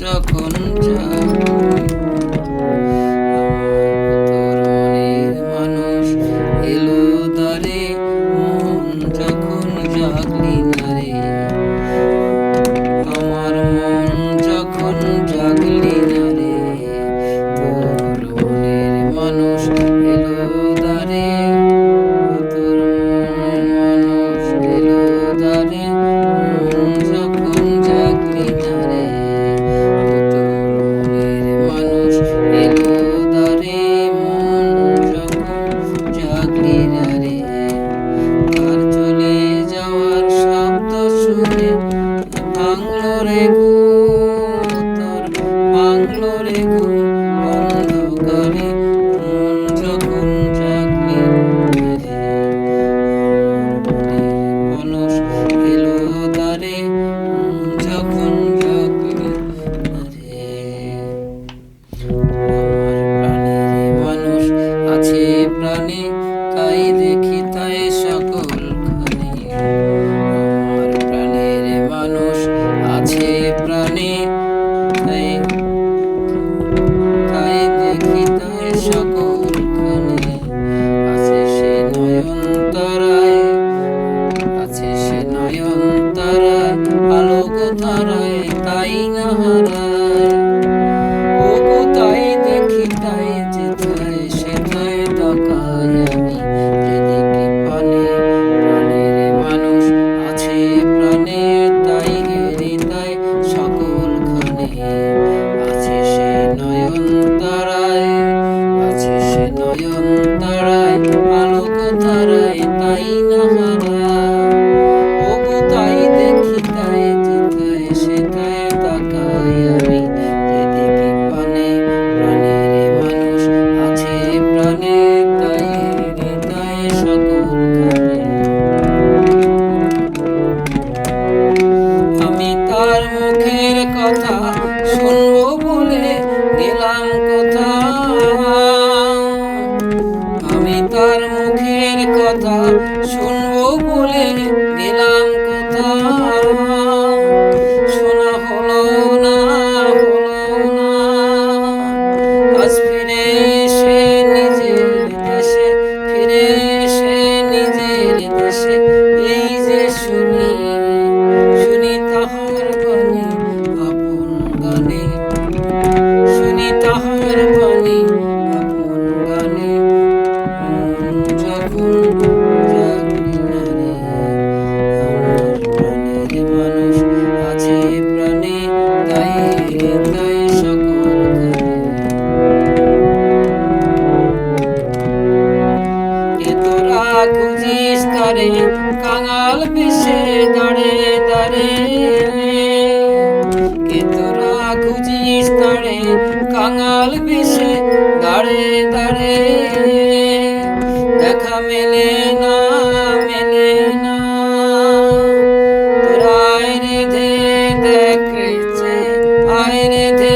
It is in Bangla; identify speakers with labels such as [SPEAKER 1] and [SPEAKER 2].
[SPEAKER 1] যখন তোর মনের মানুষ এলো দ্বারে, মন যখন জাগলি না রে, আমার মন যখন জাগলি না রে, তোর মনের মানুষ এলো দ্বারে, তোর মনের মানুষ এলো দ্বারে, মন যখন জাগলি না রে, তোর মনের মানুষ এলো দ্বারে, মন যখন জাগলি না রে। আর চলে যাওয়ার শব্দ শুনে ভাঙলো রে ঘুম, তোর ভাঙলো রে ঘুম অন্ধকারে, মন যখন জাগলি না রে, মানুষ এলো দ্বারে, মন যখন জাগলি না রে। আমার প্রাণের মানুষ আছে প্রাণে, তাই দেখি তাই সকলখানে, আমার প্রাণের মানুষ আছে প্রাণে, তাই তাই দেখি তাই সকলখানে, আছে সে নয়ন তারায়, আছে সে নয়ন তারায়, আলোক ধারায় তাই না হারায়, ওগো তাই দেখি তাই যেথায় সেথায় তাকাই আমি, যেদিকে পানে প্রাণের মানুষ আছে প্রাণে, তাই ঘেরি তাই সকলখানে, আছে সে নয়ন তারায়, আছে সে নয়ন তারায়, আলোক ধারায় তাই না হারায়, ওগো তাই দেখি তাই যেথায় সেথায় তাকাই আমি, যেদিকে পানে প্রাণের মানুষ আছে প্রাণে, তাই ঘেরি তাই সকলখানে। আমি তার মুখের কথা শুনবো বলে গেলাম কোথা, আমি তার মুখের কথা শুনবো বলে গেলাম কোথা, শোনা হলো না, হলো না, আজ ফিরে এসে নিজের দেশে, ফিরে এসে নিজের দেশে, এই যে শুনি শুনি তাহার বাণী আপন গানে, শুনি তাহার বাণী আপন গানে, মন যখন জাগলি না রে, আমার প্রাণের মানুষ আছে প্রাণে, তাই তাই সকলখানে। এ তোরা খুঁজিস তারে কাঙাল বেশে দাঁড়ে দাঁড়ে, কে তোরা খুঁজিস তারে কাঙাল বেশে দাঁড়ে দাঁড়ে, দেখা মেলে না, মেলে না, তোরা আয় রে ধে দেখ রে, আয় রে ধে